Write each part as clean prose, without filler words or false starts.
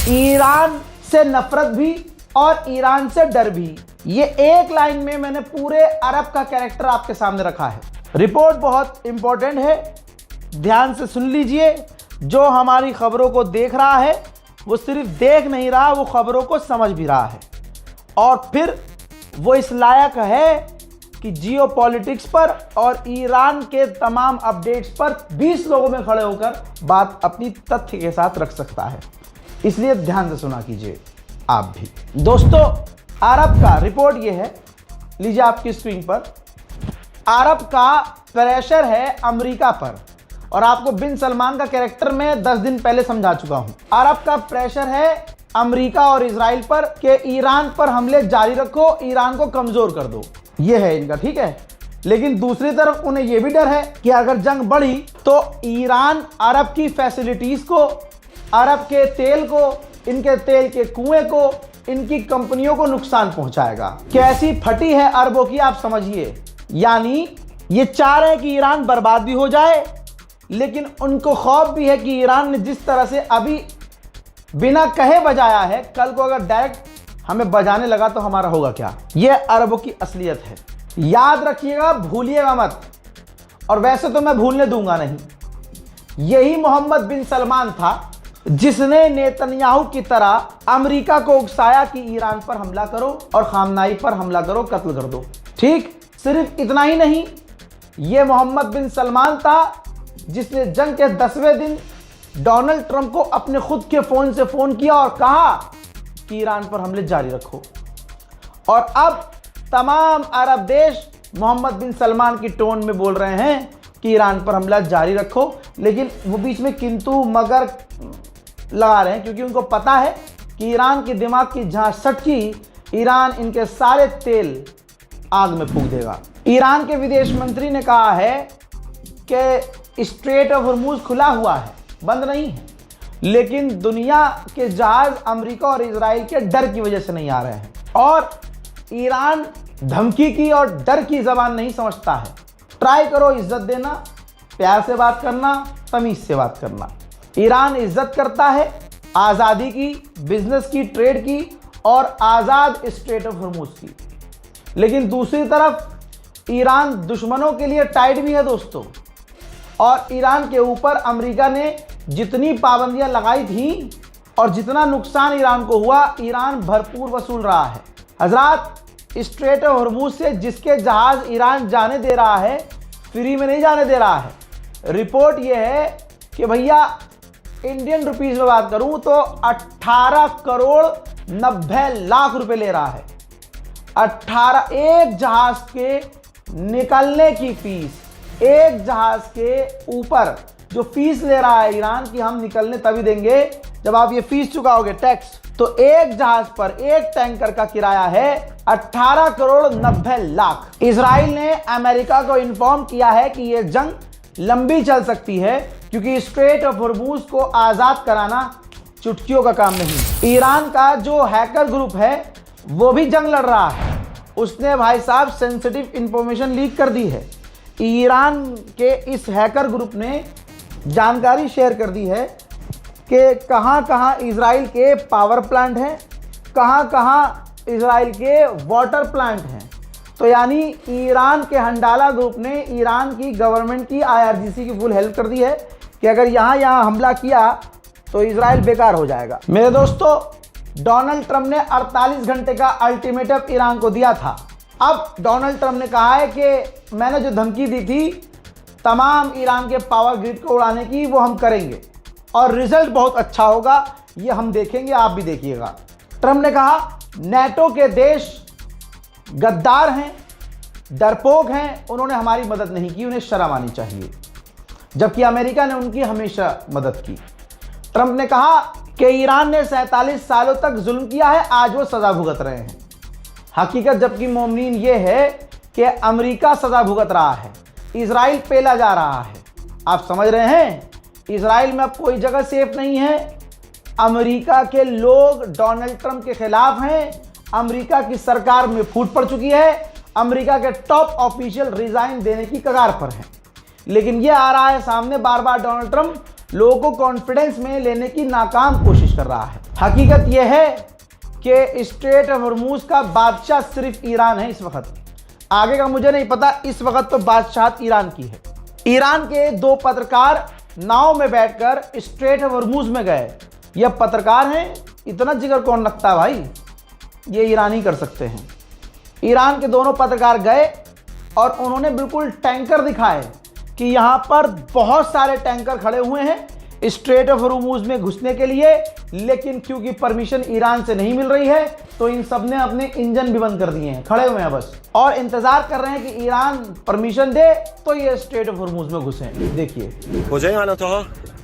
Iran से नफरत भी और ईरान से डर भी। ये एक लाइन में मैंने पूरे अरब का कैरेक्टर आपके सामने रखा है। रिपोर्ट बहुत इंपॉर्टेंट है, ध्यान से सुन लीजिए। जो हमारी खबरों को देख रहा है वो सिर्फ देख नहीं रहा, वो खबरों को समझ भी रहा है और फिर वो इस लायक है कि जियोपॉलिटिक्स पर और ईरान के तमाम अपडेट्स पर 20 लोगों में खड़े होकर बात अपनी तथ्य के साथ रख सकता है। इसलिए ध्यान से सुना कीजिए आप भी। दोस्तों, अरब का रिपोर्ट ये है, लीजिए आपकी स्क्रीन पर। अरब का प्रेशर है अमेरिका पर और आपको बिन सलमान का कैरेक्टर में 10 दिन पहले समझा चुका हूं। अरब का प्रेशर है अमेरिका और इजराइल पर कि ईरान पर हमले जारी रखो, ईरान को कमजोर कर दो। ये है इनका, ठीक है। लेकिन दूसरी तरफ उन्हें यह भी डर है कि अगर जंग बढ़ी तो ईरान अरब की फैसिलिटीज को, अरब के तेल को, इनके तेल के कुएं को, इनकी कंपनियों को नुकसान पहुंचाएगा। कैसी फटी है अरबों की आप समझिए। यानी ये चाह रहे हैं कि ईरान बर्बाद भी हो जाए, लेकिन उनको खौफ भी है कि ईरान ने जिस तरह से अभी बिना कहे बजाया है, कल को अगर डायरेक्ट हमें बजाने लगा तो हमारा होगा क्या। यह अरबों की असलियत है, याद रखिएगा, भूलिएगा मत। और वैसे तो मैं भूलने दूंगा नहीं। यही मोहम्मद बिन सलमान था जिसने नेतन्याहू की तरह अमेरिका को उकसाया कि ईरान पर हमला करो और खामनाई पर हमला करो, कत्ल कर दो। ठीक, सिर्फ इतना ही नहीं, यह मोहम्मद बिन सलमान था जिसने जंग के 10वें दिन डोनाल्ड ट्रंप को अपने खुद के फोन से फोन किया और कहा कि ईरान पर हमले जारी रखो। और अब तमाम अरब देश मोहम्मद बिन सलमान की टोन में बोल रहे हैं कि ईरान पर हमला जारी रखो, लेकिन वो बीच में किंतु मगर लगा रहे हैं क्योंकि उनको पता है कि ईरान के दिमाग की जहां सटकी, ईरान इनके सारे तेल आग में फूंक देगा। ईरान के विदेश मंत्री ने कहा है कि स्ट्रेट ऑफ हॉर्मूज खुला हुआ है, बंद नहीं है, लेकिन दुनिया के जहाज अमेरिका और इजराइल के डर की वजह से नहीं आ रहे हैं। और ईरान धमकी की और डर की जबान नहीं समझता है। ट्राई करो इज्जत देना, प्यार से बात करना, तमीज से बात करना। ईरान इज्जत करता है आज़ादी की, बिजनेस की, ट्रेड की और आज़ाद स्ट्रेट ऑफ हॉर्मूज की। लेकिन दूसरी तरफ ईरान दुश्मनों के लिए टाइट भी है दोस्तों। और ईरान के ऊपर अमेरिका ने जितनी पाबंदियां लगाई थी और जितना नुकसान ईरान को हुआ, ईरान भरपूर वसूल रहा है। हजरात, स्ट्रेट ऑफ हॉर्मूज से जिसके जहाज ईरान जाने दे रहा है, फ्री में नहीं जाने दे रहा है। रिपोर्ट यह है कि भैया इंडियन रुपीज में बात करूं तो 18 करोड़ 90 लाख रुपए ले रहा है। 18 एक जहाज के निकलने की फीस, एक जहाज के ऊपर जो फीस ले रहा है ईरान की, हम निकलने तभी देंगे जब आप ये फीस चुकाओगे, टैक्स। तो एक जहाज पर एक टैंकर का किराया है 18 करोड़ 90 लाख। इजराइल ने अमेरिका को इन्फॉर्म किया है कि यह जंग लंबी चल सकती है क्योंकि स्ट्रेट ऑफ हॉर्मूज को आजाद कराना चुटकियों का काम नहीं। ईरान का जो हैकर ग्रुप है वो भी जंग लड़ रहा है। उसने भाई साहब सेंसिटिव इंफॉर्मेशन लीक कर दी है। ईरान के इस हैकर ग्रुप ने जानकारी शेयर कर दी है कि कहां कहां इजराइल के पावर प्लांट हैं, कहां कहां इजराइल के वाटर प्लांट हैं। तो यानी ईरान के हंडाला ग्रुप ने ईरान की गवर्नमेंट की, IRGC की फुल हेल्प कर दी है कि अगर यहां हमला किया तो इजराइल बेकार हो जाएगा। मेरे दोस्तों, डोनाल्ड ट्रंप ने 48 घंटे का अल्टीमेटम ईरान को दिया था। अब डोनाल्ड ट्रंप ने कहा है कि मैंने जो धमकी दी थी तमाम ईरान के पावर ग्रिड को उड़ाने की, वो हम करेंगे और रिजल्ट बहुत अच्छा होगा, ये हम देखेंगे, आप भी देखिएगा। ट्रंप ने कहा नेटो के देश गद्दार हैं, डरपोक हैं, उन्होंने हमारी मदद नहीं की, उन्हें शर्म आनी चाहिए, जबकि अमेरिका ने उनकी हमेशा मदद की। ट्रंप ने कहा कि ईरान ने 47 सालों तक जुल्म किया है, आज वो सजा भुगत रहे हैं। हकीकत जबकि मोमिनीन ये है कि अमेरिका सजा भुगत रहा है, इजराइल पेला जा रहा है। आप समझ रहे हैं, इजराइल में अब कोई जगह सेफ नहीं है। अमेरिका के लोग डोनाल्ड ट्रंप के खिलाफ हैं, अमेरिका की सरकार में फूट पड़ चुकी है, अमेरिका के टॉप ऑफिशियल रिजाइन देने की कगार पर हैं। लेकिन यह आ रहा है सामने, बार बार डोनाल्ड ट्रंप लोगों को कॉन्फिडेंस में लेने की नाकाम कोशिश कर रहा है। हकीकत यह है कि स्ट्रेट ऑफ हॉर्मूज का बादशाह सिर्फ ईरान है इस वक्त। आगे का मुझे नहीं पता, इस वक्त तो बादशाहत ईरान की है। ईरान के 2 पत्रकार नाव में बैठकर स्ट्रेट ऑफ हॉर्मूज में गए। ये पत्रकार हैं, इतना जिगर कौन रखता है भाई, ये ईरानी कर सकते हैं। ईरान के दोनों पत्रकार गए और उन्होंने बिल्कुल टैंकर दिखाए कि यहाँ पर बहुत सारे टैंकर खड़े हुए हैं स्ट्रेट ऑफ हॉर्मूज में घुसने के लिए, लेकिन क्योंकि परमिशन ईरान से नहीं मिल रही है तो इन सब ने अपने इंजन भी बंद कर दिए हैं, खड़े हुए हैं बस और इंतजार कर रहे हैं कि ईरान परमिशन दे तो ये स्ट्रेट ऑफ हॉर्मूज में घुसे। देखिए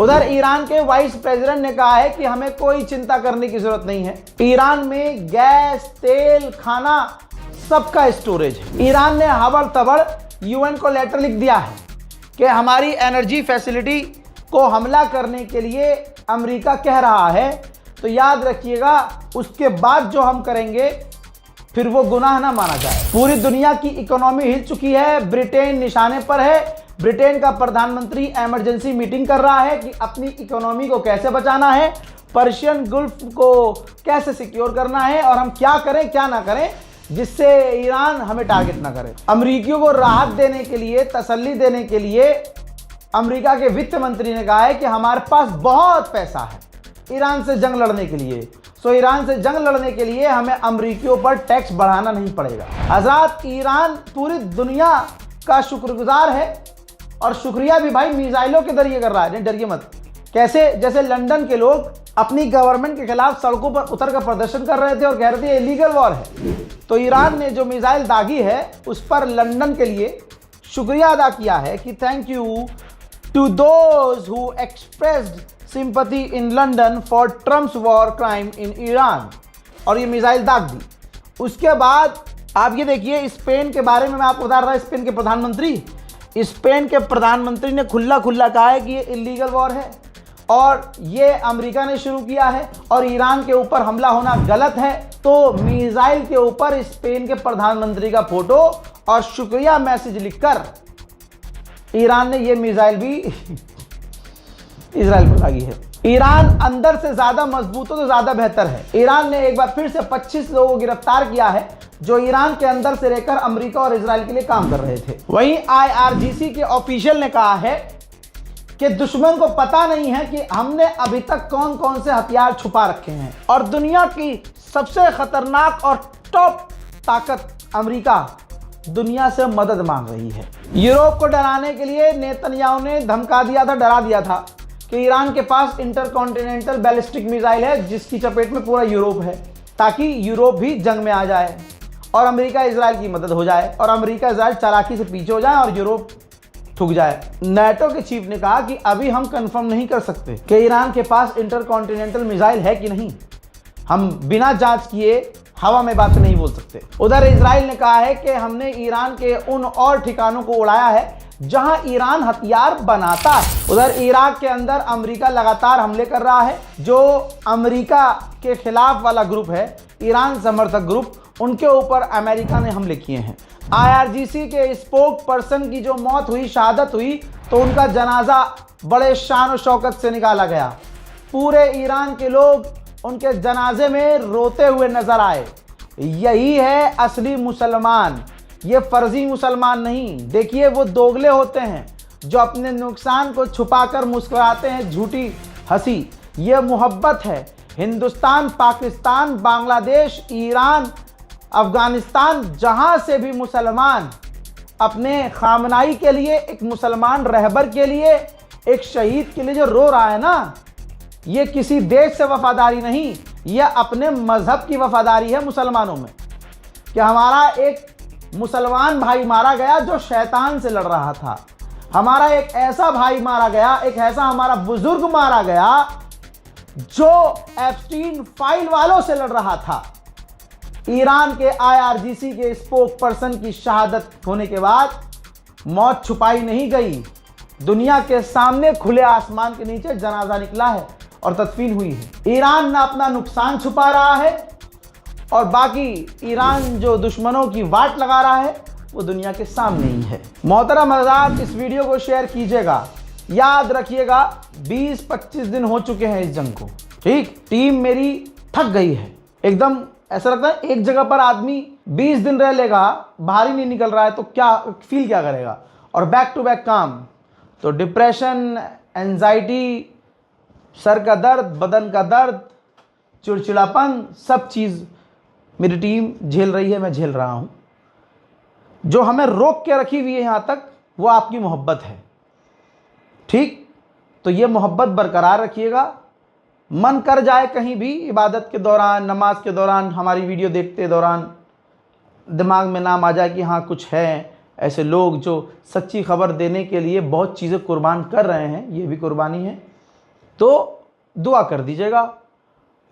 उधर ईरान के वाइस प्रेसिडेंट ने कहा है कि हमें कोई चिंता करने की जरूरत नहीं है। ईरान में गैस, तेल, खाना सबका स्टोरेज है। ईरान ने हबड़ तबड़ यूएन को लेटर लिख दिया है कि हमारी एनर्जी फैसिलिटी को हमला करने के लिए अमेरिका कह रहा है, तो याद रखिएगा उसके बाद जो हम करेंगे फिर वो गुनाह ना माना जाए। पूरी दुनिया की इकोनॉमी हिल चुकी है, ब्रिटेन निशाने पर है। ब्रिटेन का प्रधानमंत्री इमरजेंसी मीटिंग कर रहा है कि अपनी इकोनॉमी को कैसे बचाना है, पर्शियन गल्फ को कैसे सिक्योर करना है और हम क्या करें क्या ना करें जिससे ईरान हमें टारगेट ना करे। अमेरिकियों को राहत देने के लिए, तसल्ली देने के लिए अमेरिका के वित्त मंत्री ने कहा है कि हमारे पास बहुत पैसा है ईरान से जंग लड़ने के लिए। सो ईरान से जंग लड़ने के लिए हमें अमेरिकियों पर टैक्स बढ़ाना नहीं पड़ेगा। हज़रात, ईरान पूरी दुनिया का शुक्रगुजार है और शुक्रिया भी भाई मिसाइलों के जरिए कर रहा है। डरिए मत। कैसे? जैसे लंदन के लोग अपनी गवर्नमेंट के खिलाफ सड़कों पर उतर कर प्रदर्शन कर रहे थे और कह रहे थे इलीगल वॉर है, तो ईरान ने जो मिसाइल दागी है उस पर लंदन के लिए शुक्रिया अदा किया है कि thank you to those who expressed sympathy in London for Trump's war crime in Iran, और ये मिसाइल दाग दी। उसके बाद आप ये देखिए, स्पेन के बारे में मैं आपको बता रहा था। स्पेन के प्रधानमंत्री ने खुला कहा है कि ये इलीगल वॉर है और ये अमेरिका ने शुरू किया है और ईरान के ऊपर हमला होना गलत है। तो मिसाइल के ऊपर स्पेन के प्रधानमंत्री का फोटो और शुक्रिया मैसेज लिखकर ईरान ने ये मिसाइल भी इजराइल पर दागी है। ईरान अंदर से ज्यादा मजबूत हो तो ज्यादा बेहतर है। ईरान ने एक बार फिर से 25 लोगों को गिरफ्तार किया है जो ईरान के अंदर से रहकर अमेरिका और इजराइल के लिए काम कर रहे थे। वहीं IRGC के ऑफिशियल ने कहा है कि दुश्मन को पता नहीं है कि हमने अभी तक कौन कौन से हथियार छुपा रखे हैं और दुनिया की सबसे खतरनाक और टॉप ताकत अमेरिका दुनिया से मदद मांग रही है। यूरोप को डराने के लिए नेतन्याहू ने धमका दिया था, डरा दिया था कि ईरान के पास इंटरकॉन्टिनेंटल बैलिस्टिक मिसाइल है जिसकी चपेट में पूरा यूरोप है, ताकि यूरोप भी जंग में आ जाए और अमेरिका इजराइल की मदद हो जाए और अमेरिका इजराइल चालाकी से पीछे हो जाए और यूरोप ठुक जाए। नाटो के चीफ ने कहा कि अभी हम कंफर्म नहीं कर सकते कि ईरान के पास इंटरकॉन्टिनेंटल मिसाइल है कि नहीं, हम बिना जांच किए हवा में बात नहीं बोल सकते। उधर इजराइल ने कहा है कि हमने ईरान के उन और ठिकानों को उड़ाया है जहां ईरान हथियार बनाता है। उधर इराक के अंदर अमेरिका लगातार हमले कर रहा है। जो अमेरिका के खिलाफ वाला ग्रुप है, ईरान समर्थक ग्रुप, उनके ऊपर अमेरिका ने हमले किए हैं। IRGC के स्पोक पर्सन की जो मौत हुई, शहादत हुई, तो उनका जनाजा बड़े शान और शौकत से निकाला गया। पूरे ईरान के लोग उनके जनाजे में रोते हुए नजर आए। यही है असली मुसलमान, ये फर्जी मुसलमान नहीं। देखिए, वो दोगले होते हैं जो अपने नुकसान को छुपाकर मुस्कुराते हैं, झूठी हंसी। ये मोहब्बत है। हिंदुस्तान, पाकिस्तान, बांग्लादेश, ईरान, अफगानिस्तान, जहां से भी मुसलमान अपने खामनाई के लिए, एक मुसलमान रहबर के लिए, एक शहीद के लिए जो रो रहा है ना, ये किसी देश से वफादारी नहीं, यह अपने मजहब की वफादारी है मुसलमानों में। कि हमारा एक मुसलमान भाई मारा गया जो शैतान से लड़ रहा था, हमारा एक ऐसा भाई मारा गया, एक ऐसा हमारा बुजुर्ग मारा गया जो एप्स्टीन फाइल वालों से लड़ रहा था। ईरान के IRGC के स्पोक पर्सन की शहादत होने के बाद मौत छुपाई नहीं गई। दुनिया के सामने खुले आसमान के नीचे जनाजा निकला है और तदफीन हुई है। ईरान ना अपना नुकसान छुपा रहा है और बाकी ईरान जो दुश्मनों की वाट लगा रहा है वो दुनिया के सामने ही है। मोहतरम हज़रात, इस वीडियो को शेयर कीजिएगा। याद रखिएगा 20-25 दिन हो चुके हैं इस जंग को। ठीक, टीम मेरी थक गई है एकदम। ऐसा लगता है एक जगह पर आदमी 20 दिन रह लेगा, बाहर ही नहीं निकल रहा है तो क्या फील क्या करेगा। और बैक टू बैक काम, तो डिप्रेशन, एंजाइटी, सर का दर्द, बदन का दर्द, चिड़चिड़ापन, सब चीज़ मेरी टीम झेल रही है, मैं झेल रहा हूँ। जो हमें रोक के रखी हुई है यहाँ तक वो आपकी मोहब्बत है। ठीक, तो ये मोहब्बत बरकरार रखिएगा। मन कर जाए कहीं भी इबादत के दौरान, नमाज के दौरान, हमारी वीडियो देखते दौरान दिमाग में नाम आ जाए कि हाँ कुछ है ऐसे लोग जो सच्ची खबर देने के लिए बहुत चीज़ें कुर्बान कर रहे हैं, ये भी कुर्बानी है, तो दुआ कर दीजिएगा।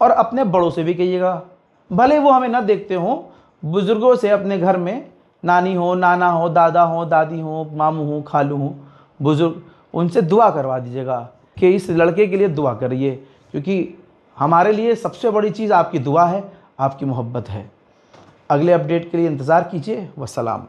और अपने बड़ों से भी कहिएगा, भले वो हमें ना देखते हों, बुज़ुर्गों से अपने घर में नानी हो, नाना हो, दादा हो, दादी हो, मामू हो, खालू हो, बुज़ुर्ग, उनसे दुआ करवा दीजिएगा कि इस लड़के के लिए दुआ करिए, क्योंकि हमारे लिए सबसे बड़ी चीज़ आपकी दुआ है, आपकी मोहब्बत है। अगले अपडेट के लिए इंतज़ार कीजिए। वस्सलाम।